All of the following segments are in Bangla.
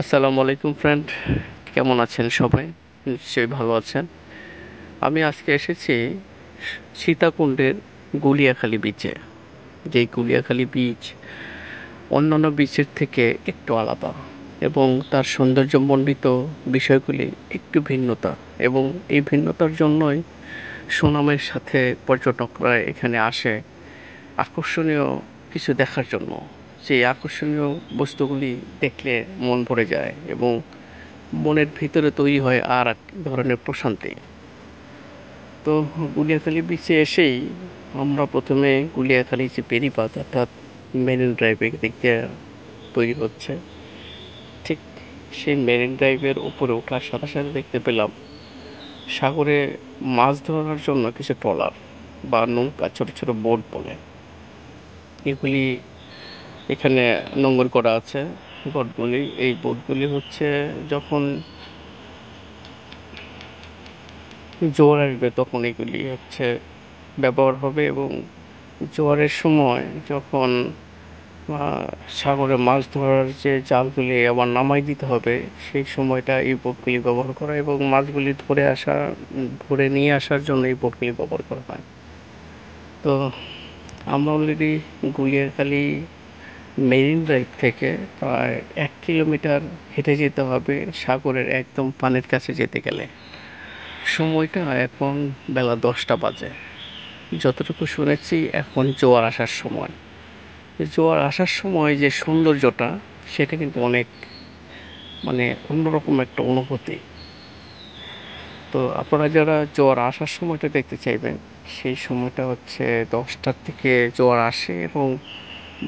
আসসালামু আলাইকুম ফ্রেন্ড, কেমন আছেন সবাই? নিশ্চয়ই ভালো আছেন। আমি আজকে এসেছি সীতাকুণ্ডের গুলিয়াখালী বিচে। যেই গুলিয়াখালী বিচ অন্যান্য বিচের থেকে একটু আলাদা এবং তার সৌন্দর্যমণ্ডিত বিষয়গুলি একটু ভিন্নতা, এবং এই ভিন্নতার জন্যই সুনামের সাথে পর্যটকরা এখানে আসে আকর্ষণীয় কিছু দেখার জন্য। সেই আকর্ষণীয় বস্তুগুলি দেখলে মন ভরে যায় এবং মনের ভিতরে তৈরি হয় আর এক ধরনের প্রশান্তি। তো গুলিয়াখালী বিচে এসেই আমরা প্রথমে গুলিয়াখালী যে বেড়িবাঁধ অর্থাৎ মেরিন ড্রাইভে দিকে তৈরি হচ্ছে, ঠিক সেই মেরিন ড্রাইভের উপরে ওঠার সাথে সাথে দেখতে পেলাম সাগরে মাছ ধরার জন্য কিছু ট্রলার বা নৌকা, ছোট ছোট বোট বলে এগুলি এখানে নোঙর করা আছে। বোটগুলি, এই বোটগুলি হচ্ছে যখন জোয়ার আসবে তখন এগুলি হচ্ছে ব্যবহার হবে, এবং জোয়ারের সময় যখন সাগরে মাছ ধরার যে জালগুলি আবার নামাই দিতে হবে, সেই সময়টা এই বোটগুলি ব্যবহার করা এবং মাছগুলি ধরে নিয়ে আসার জন্য এই বোটগুলি ব্যবহার করা হয়। তো আমরা অলরেডি গুলিয়াখালী মেরিন ড্রাইভ থেকে প্রায় 1 কিলোমিটার হেঁটে যেতে হবে সাগরের একদম পানির কাছে যেতে গেলে। সময়টা এখন বেলা 10টা বাজে। যতটুকু শুনেছি এখন জোয়ার আসার সময়। জোয়ার আসার সময় যে সৌন্দর্যটা, সেটা কিন্তু অনেক অন্যরকম একটা অনুভূতি। তো আপনারা যারা জোয়ার আসার সময়টা দেখতে চাইবেন, সেই সময়টা হচ্ছে 10টার থেকে জোয়ার আসে এবং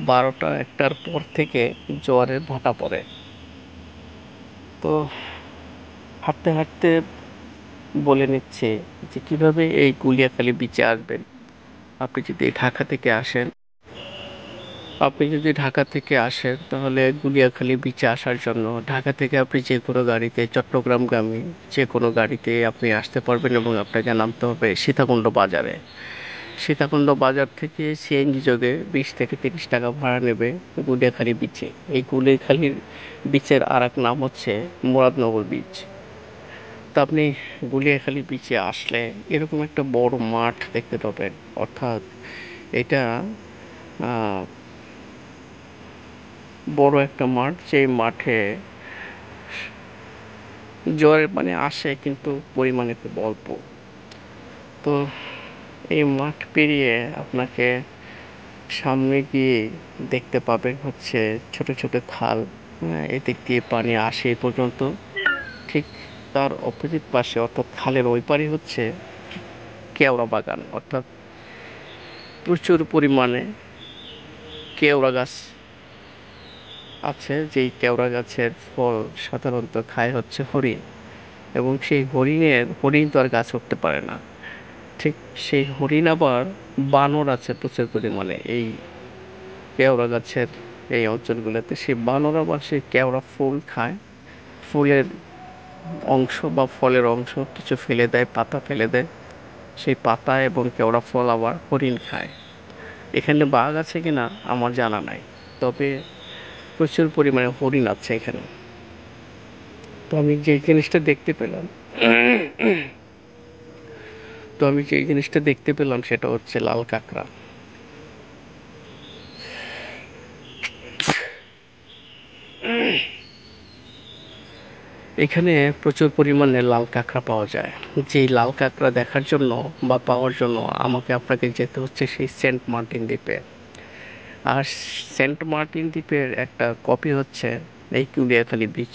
12টা-1টার পর থেকে জোয়ারের ভাটা পড়ে। তো হাঁটতে হাঁটতে বলে নিচ্ছে যে কিভাবে এই গুলিয়াখালী বিচে আসবেন। আপনি যদি ঢাকা থেকে আসেন তাহলে গুলিয়াখালী বিচে আসার জন্য ঢাকা থেকে আপনি যে কোনো গাড়িতে, চট্টগ্রামগামী যে কোনো গাড়িতে আপনি আসতে পারবেন এবং আপনাকে নামতে হবে সীতাকুণ্ড বাজারে। সীতাকুণ্ড বাজার থেকে সিএনজি যোগে 20 থেকে 30 টাকা ভাড়া নেবে গুলিয়াখালী বিচে। এই গুলিয়াখালীর বিচের আর এক নাম হচ্ছে মুরাদনগর বিচ। তো আপনি গুলিয়াখালী বিচে আসলে এরকম একটা বড় মাঠ দেখতে পাবেন। অর্থাৎ এটা আহ, বড় একটা মাঠ, যে মাঠে জোয়ারের পানি আসে কিন্তু পরিমাণে খুব অল্প। তো এই মাঠ পেরিয়ে আপনাকে সামনে গিয়ে দেখতে পাবেন হচ্ছে ছোট ছোট খাল। এদিক দিয়ে পানি আসে এ পর্যন্ত। ঠিক তার অপোজিট পাশে অর্থাৎ খালের ওই পারে হচ্ছে কেওড়া বাগান, অর্থাৎ প্রচুর পরিমাণে কেওড়া গাছ আছে, যেই কেওড়া গাছের ফল সাধারণত খায় হচ্ছে হরিণ, এবং সেই হরিণ তো আর গাছ উঠতে পারে না। ঠিক সেই হরিণ আবার বানর আছে প্রচুর পরিমাণে এই কেওড়া গাছের এই অঞ্চলগুলোতে। সেই বানর আবার সেই কেওড়া ফুল খায়। ফুলের অংশ বা ফলের অংশ কিছু ফেলে দেয়, পাতা ফেলে দেয়। সেই পাতা এবং কেওড়া ফল আবার হরিণ খায়। এখানে বাঘ আছে কিনা আমার জানা নাই, তবে প্রচুর পরিমাণে হরিণ আছে এখানে। তো আমি যে জিনিসটা দেখতে পেলাম সেটা হচ্ছে লাল কাঁকড়া। এখানে প্রচুর পরিমাণে লাল কাঁকড়া পাওয়া যায়। যেই লাল কাঁকড়া দেখার জন্য বা পাওয়ার জন্য আপনাকে যেতে হচ্ছে সেই সেন্ট মার্টিন দ্বীপে। আর সেন্ট মার্টিন দ্বীপের একটা কপি হচ্ছে এই কুলিয়াখালী বিচ।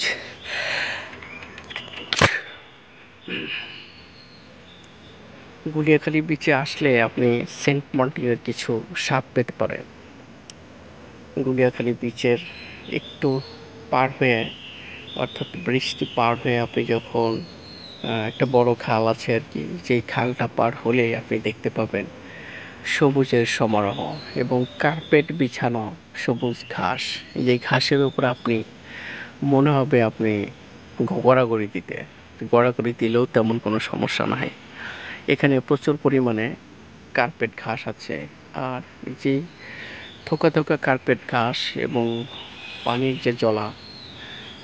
গুলিয়াখালী বিচে আসলে আপনি সেন্ট মার্টিনের কিছু স্বাদ পেতে পারেন। গুলিয়াখালী বিচের একটু পার হয়ে, অর্থাৎ বৃষ্টি পার হয়ে আপনি যখন একটা বড় খাল আছে আর কি, যেই খালটা পার হলেই আপনি দেখতে পাবেন সবুজের সমারোহ এবং কার্পেট বিছানো সবুজ ঘাস। যে ঘাসের উপর আপনি মনে হবে আপনি গড়াগড়ি দিলেও তেমন কোনো সমস্যা নাই। এখানে প্রচুর পরিমাণে কার্পেট ঘাস আছে। আর যেই থোকা থোকা কার্পেট ঘাস এবং পানির যে জলা,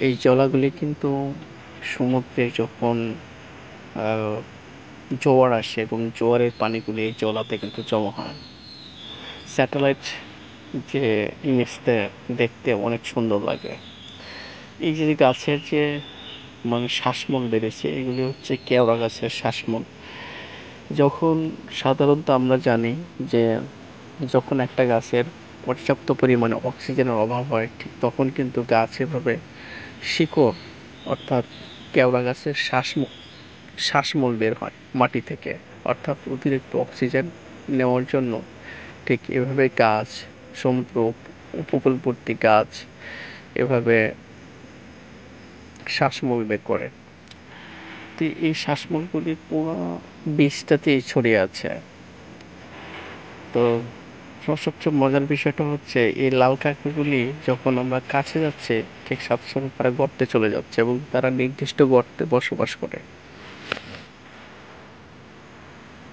এই জলাগুলি কিন্তু সমুদ্রে যখন আহ, জোয়ার আসে এবং জোয়ারের পানিগুলি এই জলাতে কিন্তু জমা হয়। স্যাটেলাইট যে ইমেজটা দেখতে অনেক সুন্দর লাগে। এই যে গাছের যে মানে শ্বাসমূল বেড়েছে, এগুলি হচ্ছে কেওড়া গাছের শ্বাসমূল। যখন সাধারণত আমরা জানি যে যখন একটা গাছের পর্যাপ্ত পরিমাণে অক্সিজেনের অভাব হয়, ঠিক তখন কিন্তু গাছ এভাবে শিকড় অর্থাৎ কেওড়া গাছের শ্বাসমূল বের হয় মাটি থেকে, অর্থাৎ অতিরিক্ত অক্সিজেন নেওয়ার জন্য। ঠিক এভাবে গাছ, সমুদ্র উপকূলবর্তী গাছ এভাবে শ্বাসমূল বের করে। তো এই শ্বাসমূলগুলি পুরো বীজটাতেই ছড়িয়ে আছে। তো সবচেয়ে মজার বিষয়টা হচ্ছে এই লাল কাঁকড়াগুলি যখন আমরা কাছে যাচ্ছে, ঠিক সাথে সাথে তারা গর্তে চলে যাচ্ছে এবং তারা নির্দিষ্ট গর্তে বসবাস করে।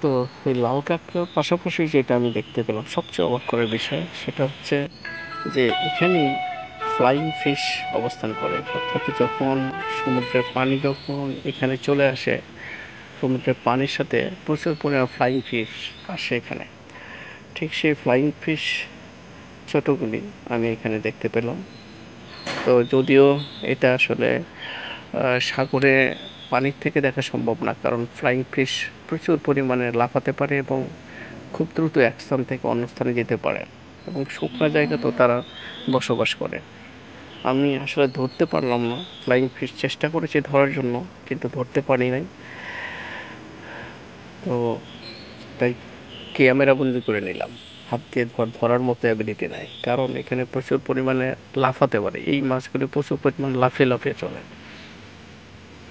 তো এই লাল কাঁকড়ার পাশাপাশি যেটা আমি দেখতে পেলাম সবচেয়ে অবাক করার বিষয়, সেটা হচ্ছে যে এখানে ফ্লাইং ফিশ অবস্থান করে। অর্থাৎ যখন সমুদ্রের পানি যখন এখানে চলে আসে, সমুদ্রের পানির সাথে প্রচুর পরিমাণে ফ্লাইং ফিশ আসে এখানে। ঠিক সেই ফ্লাইং ফিশ ছোটগুলি আমি এখানে দেখতে পেলাম। তো যদিও এটা আসলে সাগরে পানির থেকে দেখা সম্ভব না, কারণ ফ্লাইং ফিশ প্রচুর পরিমাণে লাফাতে পারে এবং খুব দ্রুত এক স্থান থেকে অন্য স্থানে যেতে পারে এবং শুকনো জায়গাতেও তারা বসবাস করে। আমি আসলে ধরতে পারলাম না, ফ্লাইং ফিশ চেষ্টা করেছি ধরার জন্য কিন্তু ধরতে পারি নাই। তো তাই ক্যামেরা বন্দি করে নিলাম। হাত দিয়ে ধরার মতো অ্যাবিলিটি নাই, কারণ এখানে প্রচুর পরিমাণে লাফাতে পারে। এই মাছগুলি প্রচুর পরিমাণে লাফিয়ে লাফিয়ে চলে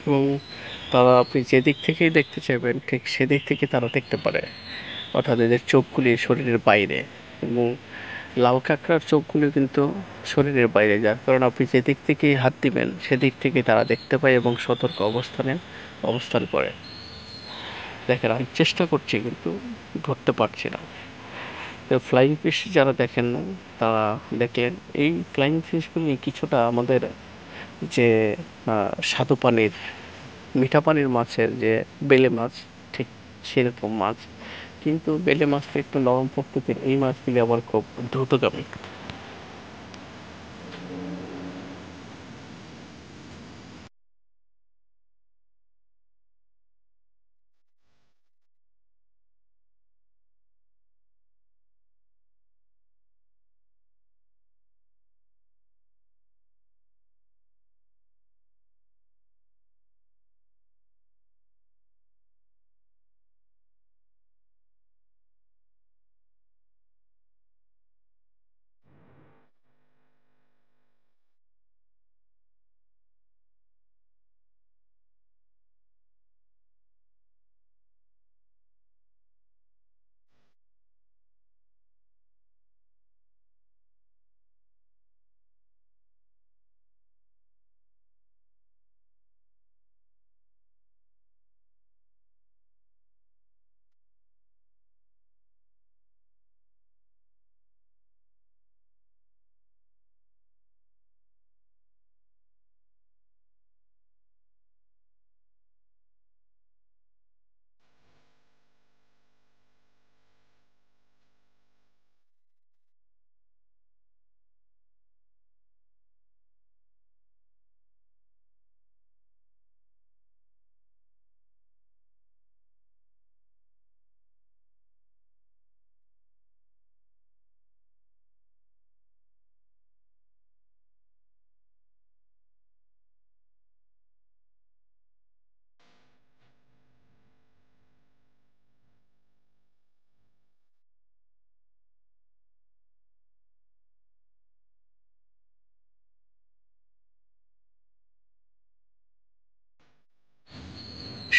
এবং তারা আপনি যেদিক থেকেই দেখতে চাইবেন ঠিক সেদিক থেকে তারা দেখতে পারে, অর্থাৎ এদের চোখগুলি শরীরের বাইরে। এবং লাল কাঁকড়ার চোখগুলো কিন্তু শরীরের বাইরে, যার কারণে আপনি যেদিক থেকেই হাত দিবেন সেদিক থেকে তারা দেখতে পায় এবং সতর্ক অবস্থানে অবস্থান করে। দেখেন আমি চেষ্টা করছি কিন্তু ধরতে পারছি না। তো ফ্লাইং ফিশ যারা দেখেন না, তারা দেখলেন এই ফ্লাইং ফিশগুলি কিছুটা আমাদের যে স্বাদু পানির মিঠা পানির মাছের যে বেলে মাছ, ঠিক সেরকম মাছ, কিন্তু বেলে মাছটা একটু নরম প্রকৃতির, এই মাছগুলি আবার খুব দ্রুতগামী।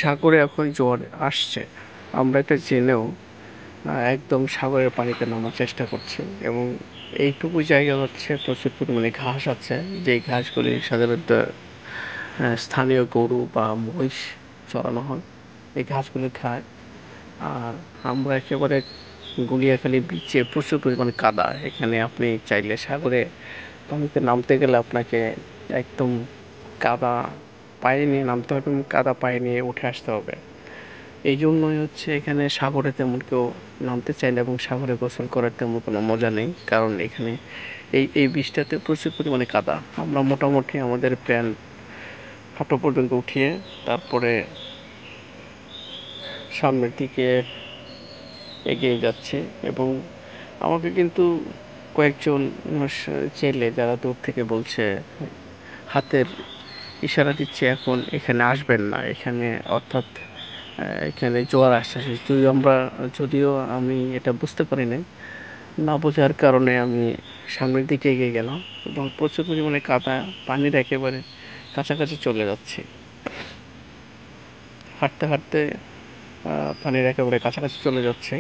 সাগরে এখন জোয়ার আসছে, আমরা এটা জেনেও একদম সাগরের পানিতে নামার চেষ্টা করছি। এবং এইটুকু জায়গা হচ্ছে প্রচুর পরিমাণে ঘাস আছে, যেই ঘাসগুলি সাধারণত স্থানীয় গরু বা মহিষ চড়ানো হয়, এই ঘাসগুলি খায়। আর আমরা একেবারে গুলিয়াখালী বিচে প্রচুর পরিমাণে কাদা। এখানে আপনি চাইলে সাগরে পানিতে নামতে গেলে আপনাকে একদম কাদা পায়ে নিয়ে নামতে হবে এবং কাদা পায়ে নিয়ে উঠে আসতে হবে। এই জন্যই হচ্ছে এখানে সাগরে তেমন কেউ নামতে চায় না এবং সাগরে গোসল করার তেমন কোনো মজা নেই, কারণ এখানে এই বীজটাতে প্রচুর পরিমাণে কাদা। আমরা মোটামুটি আমাদের প্যান্ট হাঁটু পর্যন্ত উঠিয়ে তারপরে সামনের দিকে এগিয়ে যাচ্ছে এবং আমাকে কিন্তু কয়েকজন ছেলে যারা দূর থেকে বলছে, হাতের ইশারা দিচ্ছে এখন এখানে আসবেন না, এখানে অর্থাৎ এখানে জোয়ার আসতেছে। যদিও আমি এটা বুঝতে পারি না, না বোঝার কারণে আমি সামনের দিকে এগিয়ে গেলাম এবং প্রচুর পরিমাণে কাদা, পানির একেবারে কাছাকাছি চলে যাচ্ছে। হাঁটতে হাঁটতে পানির একেবারে কাছাকাছি চলে যাচ্ছে।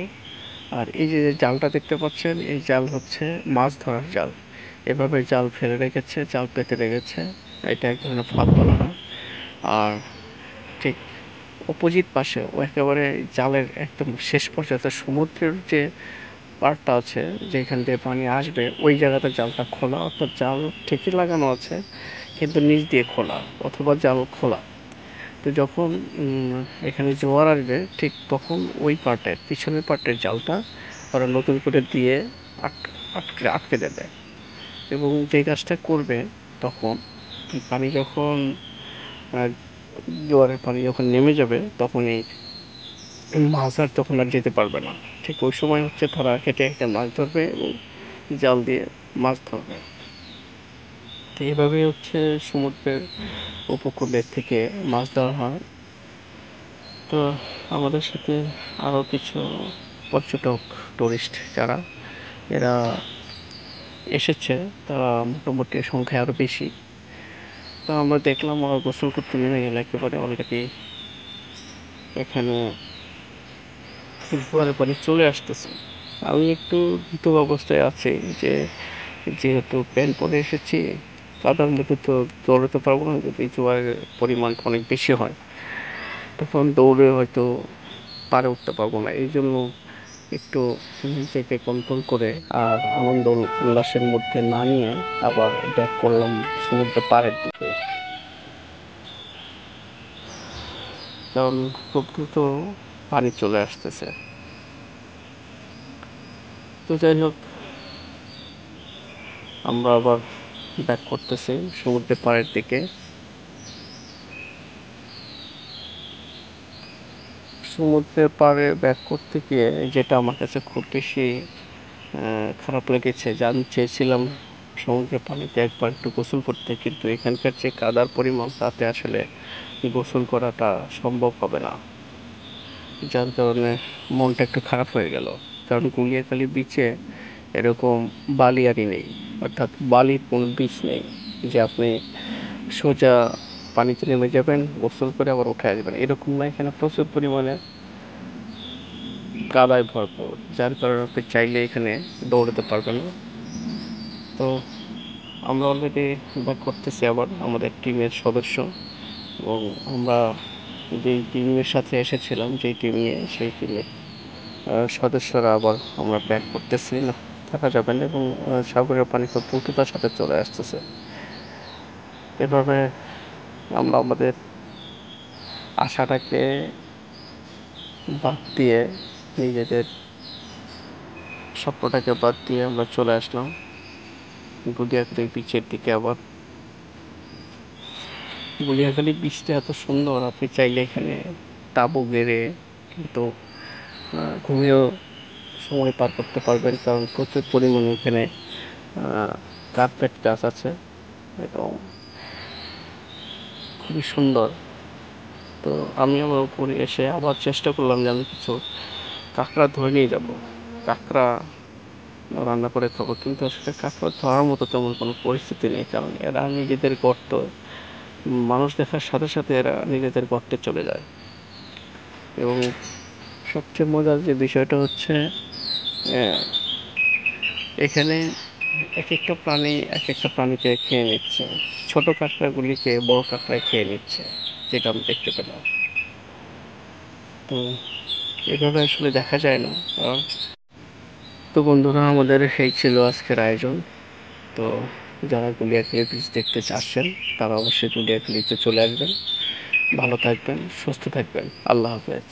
আর এই যে জালটা দেখতে পাচ্ছেন, এই জাল হচ্ছে মাছ ধরার জাল। এভাবে জাল ফেলে রেখেছে, জাল পেতে রেখেছে, এটা এক ধরনের ফাঁদ বলা হয়। আর ঠিক অপোজিট পাশে ও একেবারে জালের একদম শেষ পর্যায়ে সমুদ্রের যে পাড়টা আছে যেখান দিয়ে পানি আসবে, ওই জায়গাতে জালটা খোলা, অর্থাৎ জাল ঠিকই লাগানো আছে কিন্তু নিচ দিয়ে খোলা অথবা জাল খোলা। তো যখন এখানে জোয়ার আসবে ঠিক তখন ওই পার্টের পিছনের পার্টের জালটা ওরা নতুন করে দিয়ে আটকে আটকে দেবে এবং যে কাজটা করবে তখন পানি যখন জোয়ারের পানি যখন নেমে যাবে তখনই মাছ আর তখন আর যেতে পারবে না। ঠিক ওই সময় হচ্ছে তারা হেঁটে হেঁটে মাছ ধরবে এবং জাল দিয়ে মাছ ধরবে। তো এইভাবেই হচ্ছে সমুদ্রের উপকূলের থেকে মাছ ধরা হয়। তো আমাদের সাথে আরও কিছু পর্যটক, টুরিস্ট যারা এরা এসেছে, তারা মোটামুটি সংখ্যায় আরও বেশি। তো আমরা দেখলাম ওরা গোসল করতে নেমে গেলে একেবারে অলরেডি এখানে জোয়ারের পানি চলে আসতেছে। আমি একটু ভীত অবস্থায় আছি যে যেহেতু প্যান্ট পরে এসেছি, কাদার মধ্যে তো দৌড়াতে পারবো না, যদি জোয়ারের পরিমাণ অনেক বেশি হয় তখন দৌড়ে হয়তো পারে উঠতে পারবো না। এই জন্য একটু নিজেকে কন্ট্রোল করে আর আনন্দ উল্লাসের মধ্যে না নিয়ে আবার ব্যাক করলাম সমুদ্র পাড়ের দিকে, কারণ খুব দ্রুত পানি চলে আসতেছে। তো যাই হোক, আমরা আবার ব্যাক করতেছি সমুদ্রের পাড়ের দিকে। সমুদ্রের পাড়ে ব্যাক করতে গিয়ে যেটা আমার কাছে খুব বেশি খারাপ লেগেছে, আমি চেয়েছিলাম সমুদ্রের পানিতে একবার একটু গোসল করতে, কিন্তু এখানকার যে কাদার পরিমাণ তাতে আসলে গোসল করাটা সম্ভব হবে না, যার কারণে মনটা একটু খারাপ হয়ে গেল। কারণ গুলিয়াখালী বিচে এরকম বালিয়াড়ি নেই, অর্থাৎ বালির কোনো বিচ নেই যে আপনি সোজা পানিতে নেমে যাবেন, গোসল করে আবার উঠে আসবেন, এরকম না। এখানে প্রচুর পরিমাণে কাদায় ভরপুর, যার কারণে আপনি চাইলে এখানে দৌড়াতে পারবেন না। তো আমরা অলরেডি ব্যাক করতেছি আবার আমাদের টিমের সদস্য, এবং আমরা যেই টিমের সাথে এসেছিলাম, যেই টিম নিয়ে, সেই টিমের সদস্যরা আবার আমরা ব্যাক করতেছি না, থাকা যাবে না এবং সাগরের পানি খুব দ্রুততার সাথে চলে আসতেছে। এভাবে আমরা আমাদের আশাটাকে বাদ দিয়ে, নিজেদের স্বপ্নটাকে বাদ দিয়ে আমরা চলে আসলাম গুলিয়াখালী বিচের দিকে আবার। গুলিয়াখালী বিচটা এত সুন্দর, আপনি চাইলে এখানে তাঁবু গেড়ে কিন্তু ঘুমিয়েও সময় পার করতে পারবেন, কারণ প্রচুর পরিমাণে এখানে কার্পেট গাছ আছে এবং খুবই সুন্দর। তো আমি আমার উপরে এসে আবার চেষ্টা করলাম যে আমি কিছু কাঁকড়া ধরে নিয়ে যাব, কাঁকড়া রান্না করে খাবো, কিন্তু আসলে কাঁকড়া ধরার মতো তেমন কোনো পরিস্থিতি নেই, কারণ এরা নিজেদের গর্ত, মানুষ দেখার সাথে সাথে এরা নিজেদের গর্তে চলে যায়। এবং সবচেয়ে মজার যে বিষয়টা হচ্ছে এখানে এক একটা প্রাণী এক একটা প্রাণীকে খেয়ে নিচ্ছে, ছোট কাঁকড়াগুলিকে বড় কাঁকড়ায় খেয়ে নিচ্ছে, যেটা আমি দেখতে পেলাম। তো এভাবে আসলে দেখা যায় না। তো বন্ধুরা, আমাদের এই ছিল আজকের আয়োজন। তো যারা গুলিয়াখালী বীচ দেখতে চাচ্ছেন তারা অবশ্যই গুলিয়াখালীতে চলে আসবেন। ভালো থাকবেন, সুস্থ থাকবেন। আল্লাহ হাফেজ।